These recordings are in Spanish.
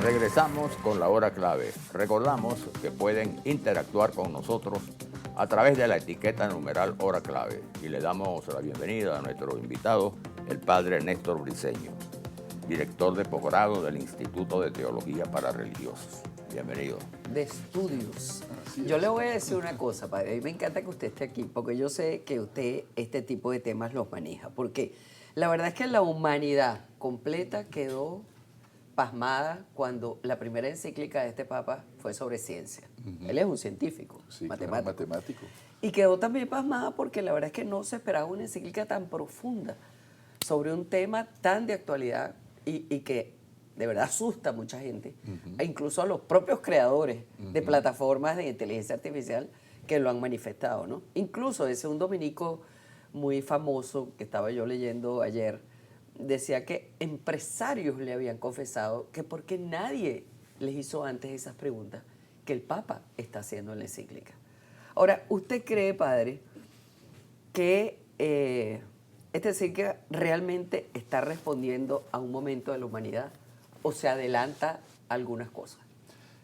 Regresamos con la hora clave. Recordamos que pueden interactuar con nosotros a través de la etiqueta numeral hora clave y le damos la bienvenida a nuestro invitado, el padre Néstor Briceño, director de posgrado del Instituto de Teología para Religiosos. Bienvenido. De estudios. Yo le voy a decir una cosa, padre. A mí me encanta que usted esté aquí, porque yo sé que usted este tipo de temas los maneja. Porque la verdad es que la humanidad completa quedó pasmada cuando la primera encíclica de este papa fue sobre ciencia. Él es un científico, Sí, matemático. claro, matemático. Y quedó también pasmada porque la verdad es que no se esperaba una encíclica tan profunda sobre un tema tan de actualidad y que de verdad asusta a mucha gente, e incluso a los propios creadores de plataformas de inteligencia artificial que lo han manifestado, ¿no? Incluso ese un dominico muy famoso que estaba yo leyendo ayer, decía que empresarios le habían confesado que porque nadie les hizo antes esas preguntas que el Papa está haciendo en la encíclica. Ahora, ¿usted cree, padre, que esta encíclica realmente está respondiendo a un momento de la humanidad o se adelanta algunas cosas?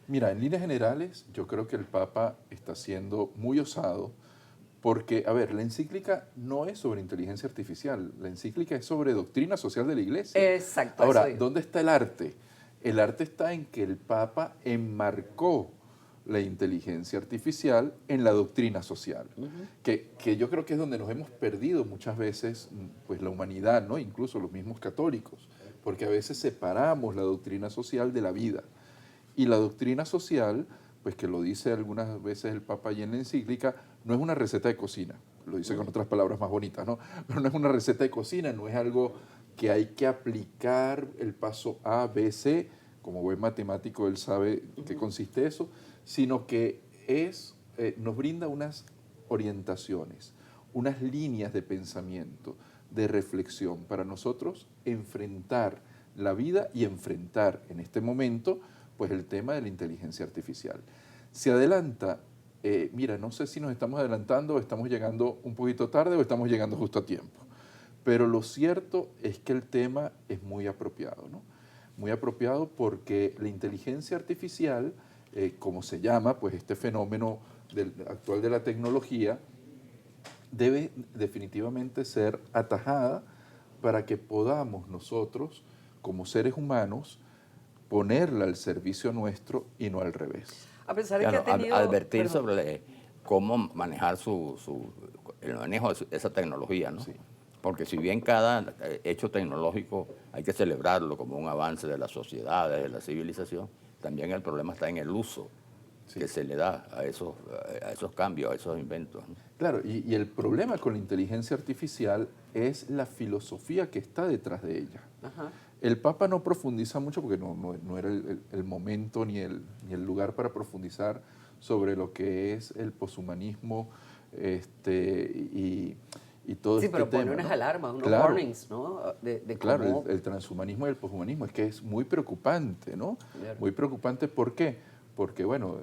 Mira, en líneas generales, yo creo que el Papa está siendo muy osado porque, a ver, la encíclica no es sobre inteligencia artificial, la encíclica es sobre doctrina social de la Iglesia. Exacto. Ahora, eso ¿dónde está el arte? El arte está en que el Papa enmarcó la inteligencia artificial en la doctrina social, que yo creo que es donde nos hemos perdido muchas veces, pues la humanidad, ¿no? Incluso los mismos católicos, porque a veces separamos la doctrina social de la vida. Y la doctrina social, pues que lo dice algunas veces el Papa allí en la encíclica, no es una receta de cocina, lo dice con otras palabras más bonitas, ¿no? Pero no es una receta de cocina, no es algo que hay que aplicar el paso A, B, C, como buen matemático él sabe qué consiste eso, sino que nos brinda unas orientaciones, unas líneas de pensamiento, de reflexión para nosotros enfrentar la vida y enfrentar en este momento pues el tema de la inteligencia artificial. Se adelanta, mira, no sé si nos estamos adelantando o estamos llegando un poquito tarde o estamos llegando justo a tiempo, pero lo cierto es que el tema es muy apropiado, ¿no? Muy apropiado porque la inteligencia artificial, como se llama, pues este fenómeno actual de la tecnología, debe definitivamente ser atajada para que podamos nosotros, como seres humanos, ponerla al servicio nuestro y no al revés. A pesar de que Claro, ha tenido... advertir perdón. sobre cómo manejar el manejo de esa tecnología, ¿no? Sí. Porque si bien cada hecho tecnológico hay que celebrarlo como un avance de las sociedades, de la civilización, también el problema está en el uso que se le da a esos cambios, a esos inventos, ¿no? Claro, y el problema con la inteligencia artificial es la filosofía que está detrás de ella. Ajá. El Papa no profundiza mucho porque no era el momento ni el lugar para profundizar sobre lo que es el poshumanismo y todo Sí, este pero pone tema, unas ¿no? alarmas, unos Claro, warnings, ¿no? De claro, cómo... el transhumanismo y el poshumanismo es que es muy preocupante, ¿no? Claro. Muy preocupante, ¿por qué? Porque, bueno,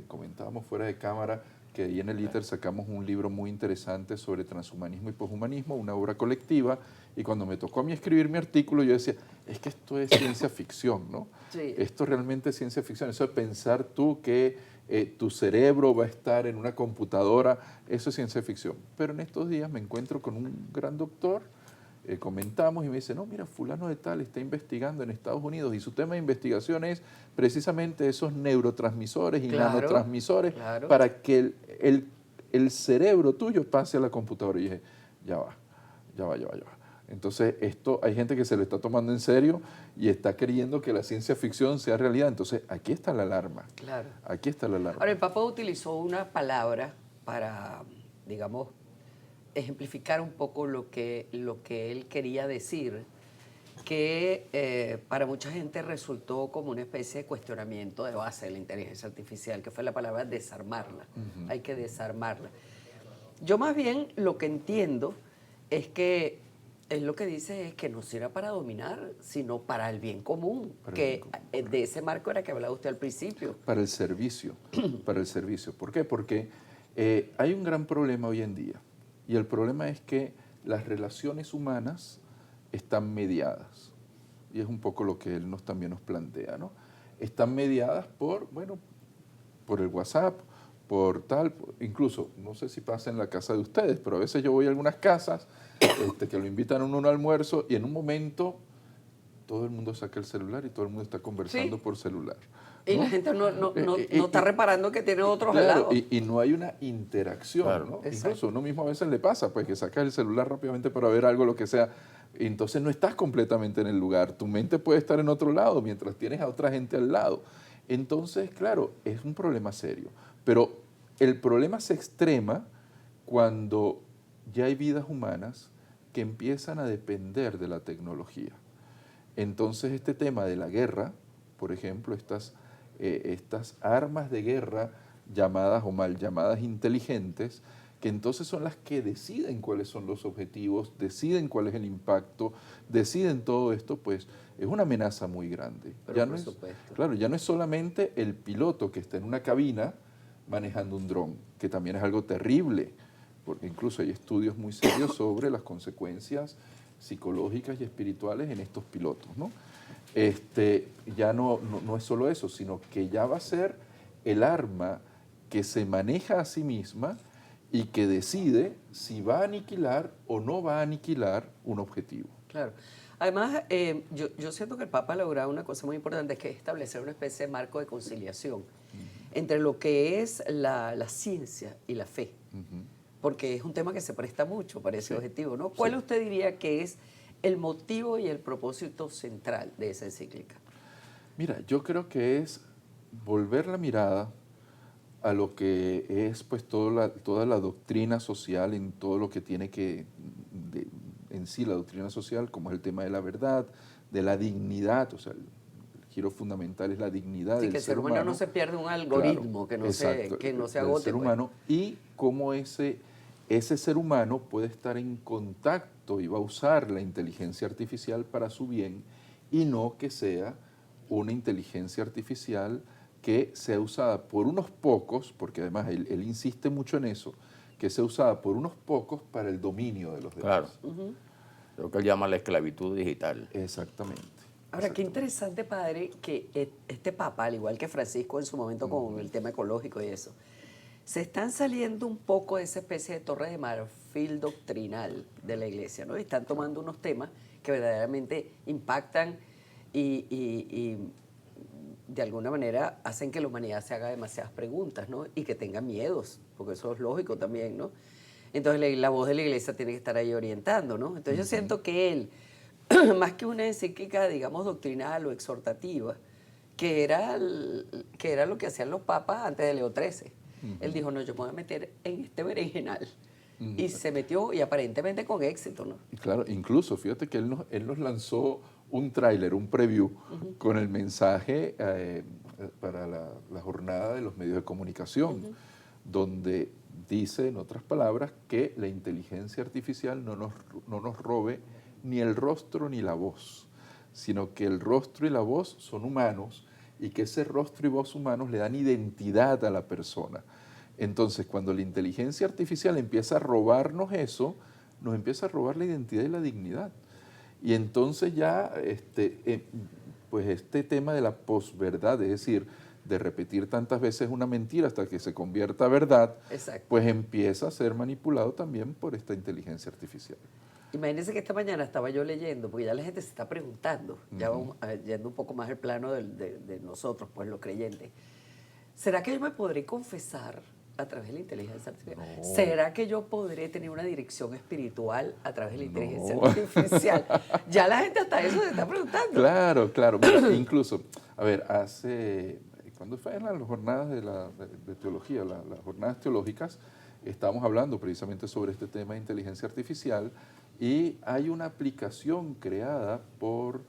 comentábamos fuera de cámara que ahí en el ITER sacamos un libro muy interesante sobre transhumanismo y poshumanismo, una obra colectiva, y cuando me tocó a mí escribir mi artículo, yo decía, es que esto es ciencia ficción, ¿no? Sí. Esto realmente es ciencia ficción, eso de pensar tú que tu cerebro va a estar en una computadora, eso es ciencia ficción. Pero en estos días me encuentro con un gran doctor, comentamos y me dice, no, mira, fulano de tal está investigando en Estados Unidos y su tema de investigación es precisamente esos neurotransmisores y Claro, nanotransmisores claro. para que el cerebro tuyo pase a la computadora. Y dije, ya va. Entonces, esto hay gente que se lo está tomando en serio y está creyendo que la ciencia ficción sea realidad. Entonces, aquí está la alarma. Claro. Aquí está la alarma. Ahora, el Papa utilizó una palabra para, digamos, ejemplificar un poco lo que él quería decir, que para mucha gente resultó como una especie de cuestionamiento de base de la inteligencia artificial, que fue la palabra desarmarla. Hay que desarmarla. Yo más bien lo que entiendo es que él lo que dice es que no sirva para dominar, sino para el bien común, Para el que bien común. de ese marco era que hablaba usted al principio. Para el servicio, para el servicio. ¿Por qué? Porque hay un gran problema hoy en día y el problema es que las relaciones humanas están mediadas y es un poco lo que él también nos plantea, ¿no? están mediadas por, bueno, por el WhatsApp, por tal, incluso, no sé si pasa en la casa de ustedes, pero a veces yo voy a algunas casas que lo invitan a uno a un almuerzo y en un momento todo el mundo saca el celular y todo el mundo está conversando Sí. por celular. Y ¿no? la gente no está reparando que tiene otros al Claro, lado. y no hay una interacción, Claro. ¿no? Exacto. Incluso uno mismo a veces le pasa, pues que sacas el celular rápidamente para ver algo, lo que sea, y entonces no estás completamente en el lugar, tu mente puede estar en otro lado mientras tienes a otra gente al lado. Entonces, claro, es un problema serio, pero el problema se extrema cuando ya hay vidas humanas que empiezan a depender de la tecnología. Entonces este tema de la guerra, por ejemplo, estas armas de guerra llamadas o mal llamadas inteligentes, que entonces son las que deciden cuáles son los objetivos, deciden cuál es el impacto, deciden todo esto, pues es una amenaza muy grande. Pero Ya por no es, supuesto. claro, ya no es solamente el piloto que está en una cabina manejando un dron, que también es algo terrible, porque incluso hay estudios muy serios sobre las consecuencias psicológicas y espirituales en estos pilotos, ¿no? Ya no es solo eso, sino que ya va a ser el arma que se maneja a sí misma y que decide si va a aniquilar o no va a aniquilar un objetivo. Claro. Además, yo siento que el Papa ha logrado una cosa muy importante, que es establecer una especie de marco de conciliación entre lo que es la ciencia y la fe, porque es un tema que se presta mucho para ese Sí. objetivo, ¿no? ¿Cuál Sí. usted diría que es el motivo y el propósito central de esa encíclica? Mira, yo creo que es volver la mirada a lo que es pues toda la doctrina social, en todo lo que tiene en sí la doctrina social, como es el tema de la verdad, de la dignidad, o sea, el giro fundamental es la dignidad Sí, del que el ser ser humano humano. no se pierde un Claro, algoritmo, exacto, que no se del agote. ser Pues. humano, y cómo ese ser humano puede estar en contacto y va a usar la inteligencia artificial para su bien y no que sea una inteligencia artificial que sea usada por unos pocos, porque además él insiste mucho en eso, que sea usada por unos pocos para el dominio de los Claro. demás. Lo que él llama la esclavitud digital. Exactamente. Ahora, qué exactamente. interesante, padre, que este Papa, al igual que Francisco en su momento con el tema ecológico y eso, se están saliendo un poco de esa especie de torre de marfil doctrinal de la Iglesia, ¿no? Y están tomando unos temas que verdaderamente impactan y de alguna manera hacen que la humanidad se haga demasiadas preguntas, ¿no? Y que tenga miedos, porque eso es lógico también, ¿no? Entonces la voz de la Iglesia tiene que estar ahí orientando, ¿no? Entonces yo siento que él, más que una encíclica, digamos, doctrinal o exhortativa, que era lo que hacían los papas antes de Leo XIII. Él dijo, no, yo me voy a meter en este berenjenal. Y se metió, y aparentemente con éxito, ¿no? Y claro, incluso, fíjate que él nos lanzó un tráiler, un preview, con el mensaje para la jornada de los medios de comunicación, donde dice, en otras palabras, que la inteligencia artificial no nos robe ni el rostro ni la voz, sino que el rostro y la voz son humanos y que ese rostro y voz humanos le dan identidad a la persona. Entonces, cuando la inteligencia artificial empieza a robarnos eso, nos empieza a robar la identidad y la dignidad. Y entonces ya pues este tema de la posverdad, es decir, de repetir tantas veces una mentira hasta que se convierta a verdad, Exacto. pues empieza a ser manipulado también por esta inteligencia artificial. Imagínense que esta mañana estaba yo leyendo, porque ya la gente se está preguntando, ya vamos yendo un poco más al plano de nosotros, pues los creyentes. ¿Será que yo me podré confesar a través de la inteligencia artificial? No. ¿Será que yo podré tener una dirección espiritual a través de la inteligencia No. artificial? Ya la gente hasta eso se está preguntando. Claro, claro. Mira, incluso, a ver, cuando fue en las jornadas de teología, las jornadas teológicas, estábamos hablando precisamente sobre este tema de inteligencia artificial y hay una aplicación creada por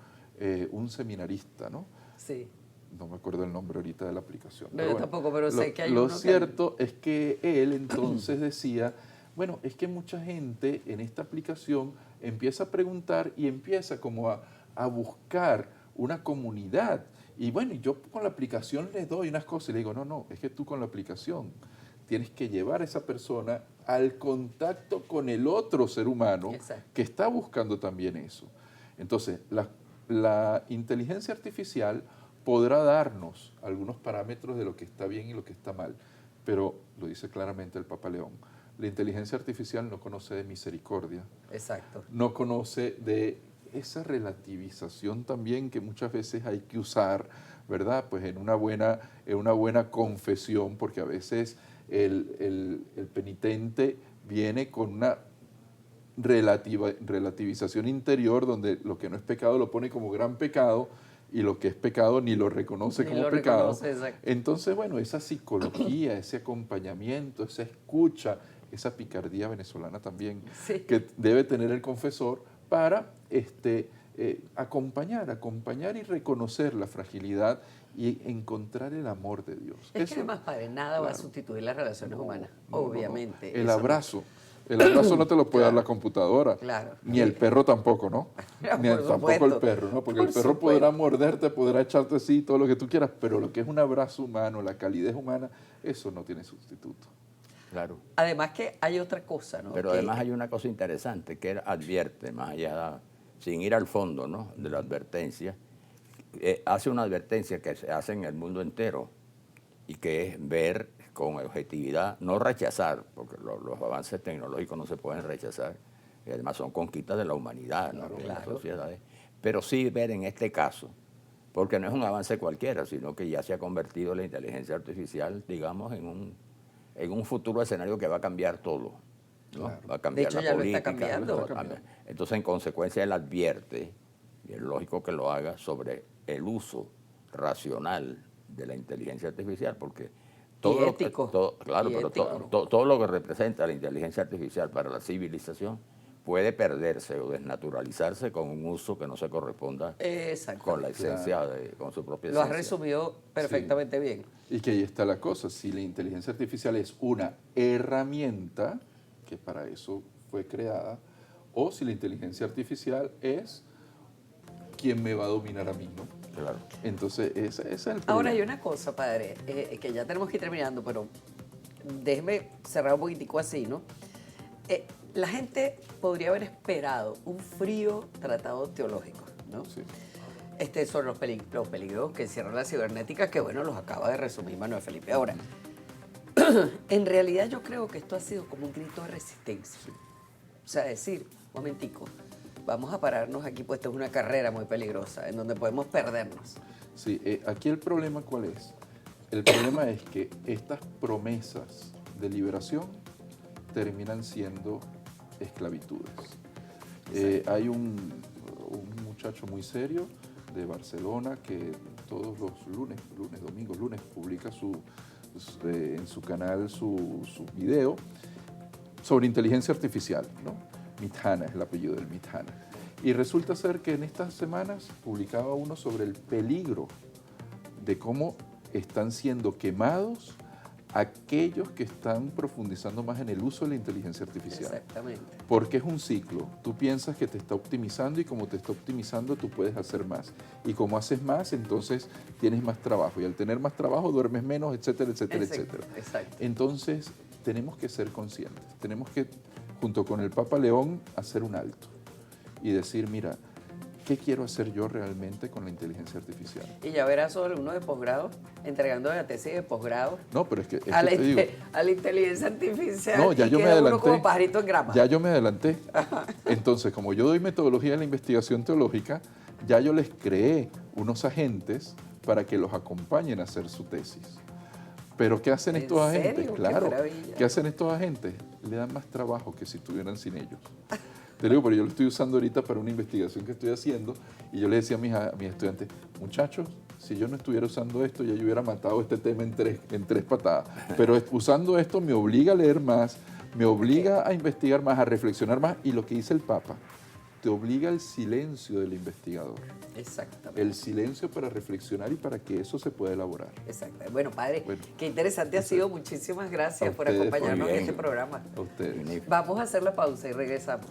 un seminarista, ¿no? Sí. No me acuerdo el nombre ahorita de la aplicación. No, yo tampoco, pero sé que hay Lo uno que- cierto es que él entonces decía, bueno, es que mucha gente en esta aplicación empieza a preguntar y empieza como a buscar una comunidad. Y bueno, yo con la aplicación le doy unas cosas y le digo, no, es que tú con la aplicación tienes que llevar a esa persona al contacto con el otro ser humano Exacto. que está buscando también eso. Entonces, la inteligencia artificial podrá darnos algunos parámetros de lo que está bien y lo que está mal, pero lo dice claramente el Papa León, la inteligencia artificial no conoce de misericordia, Exacto. no conoce de esa relativización también que muchas veces hay que usar, ¿verdad? Pues en una buena confesión, porque a veces el penitente viene con una relativización interior donde lo que no es pecado lo pone como gran pecado y lo que es pecado ni lo reconoce Ni como lo pecado. reconoce, exacto. Entonces, bueno, esa psicología, ese acompañamiento, esa escucha, esa picardía venezolana también Sí. que debe tener el confesor para acompañar y reconocer la fragilidad y encontrar el amor de Dios. Es que además, padre, nada va a claro. sustituir las relaciones humanas, No. obviamente. El eso no. abrazo. El abrazo no te lo puede dar la computadora. Claro. Ni el perro tampoco, ¿no? Ni Por tampoco el supuesto. perro, ¿no? Porque Por el perro supuesto. podrá morderte, podrá echarte así, todo lo que tú quieras, pero lo que es un abrazo humano, la calidez humana, eso no tiene sustituto. Claro. Además que hay otra cosa, ¿no? Pero Que- además hay una cosa interesante que él advierte, más allá, sin ir al fondo, ¿no?, de la advertencia, hace una advertencia que se hace en el mundo entero y que es ver con objetividad, no rechazar, porque los avances tecnológicos no se pueden rechazar, y además son conquistas de la humanidad, ¿no?, de las sociedades, pero sí ver en este caso, porque no es un avance cualquiera, sino que ya se ha convertido la inteligencia artificial, digamos, en un futuro escenario que va a cambiar todo, ¿no? Claro. Va a cambiar De hecho, la ya lo política. está cambiando. va a cambiar. Entonces, en consecuencia, él advierte, y es lógico que lo haga, sobre el uso racional de la inteligencia artificial, porque todo lo que, ético. claro, Y pero ético. todo lo que representa la inteligencia artificial para la civilización puede perderse o desnaturalizarse con un uso que no se corresponda Exacto. con la esencia, con su propia Lo has esencia. resumido perfectamente bien. Y que ahí está la cosa, si la inteligencia artificial es una herramienta, que para eso fue creada, o si la inteligencia artificial es quien me va a dominar a mí, ¿no? Claro. Entonces, ese es el problema. Ahora hay una cosa, padre, que ya tenemos que ir terminando, pero déjeme cerrar un poquitico así, ¿no? La gente podría haber esperado un frío tratado teológico, ¿no? Sí. Sobre los peligros que encierra la cibernética, que bueno, los acaba de resumir Manuel Felipe. Ahora, en realidad yo creo que esto ha sido como un grito de resistencia. O sea, decir, un momentico, vamos a pararnos aquí, pues esto es una carrera muy peligrosa, en donde podemos perdernos. Sí, aquí el problema ¿cuál es? El problema es que estas promesas de liberación terminan siendo esclavitudes. Hay un muchacho muy serio de Barcelona que todos los lunes, publica en su canal su video sobre inteligencia artificial, ¿no? Mithana es el apellido del Mithana. Y resulta ser que en estas semanas publicaba uno sobre el peligro de cómo están siendo quemados aquellos que están profundizando más en el uso de la inteligencia artificial. Exactamente. Porque es un ciclo. Tú piensas que te está optimizando y como te está optimizando tú puedes hacer más. Y como haces más, entonces tienes más trabajo. Y al tener más trabajo duermes menos, etcétera, etcétera, Exacto, etcétera. exacto. Entonces tenemos que ser conscientes. Tenemos que, junto con el Papa León, hacer un alto y decir, mira, ¿qué quiero hacer yo realmente con la inteligencia artificial? Y ya verás sobre uno de posgrado, entregando la tesis de posgrado No, pero es que a, te digo, la inteligencia artificial. no, ya y yo me queda uno adelanté. como pajarito en grama. Ya yo me adelanté. Entonces, como yo doy metodología de la investigación teológica, ya yo les creé unos agentes para que los acompañen a hacer su tesis. Pero ¿qué hacen ¿En estos agentes? serio? ¡Qué Claro. maravilla! ¿Qué hacen estos agentes? Le dan más trabajo que si estuvieran sin ellos. Te digo, pero yo lo estoy usando ahorita para una investigación que estoy haciendo y yo le decía a mis estudiantes, muchachos, si yo no estuviera usando esto, ya yo hubiera matado este tema en tres patadas. Pero usando esto me obliga a leer más, me obliga a investigar más, a reflexionar más y lo que dice el Papa, te obliga al silencio del investigador. Exactamente. El silencio para reflexionar y para que eso se pueda elaborar. Exacto. Bueno, padre, Bueno, qué interesante ha sido. Muchísimas gracias a por ustedes, acompañarnos muy en bien. este programa. A ustedes. Vamos a hacer la pausa y regresamos.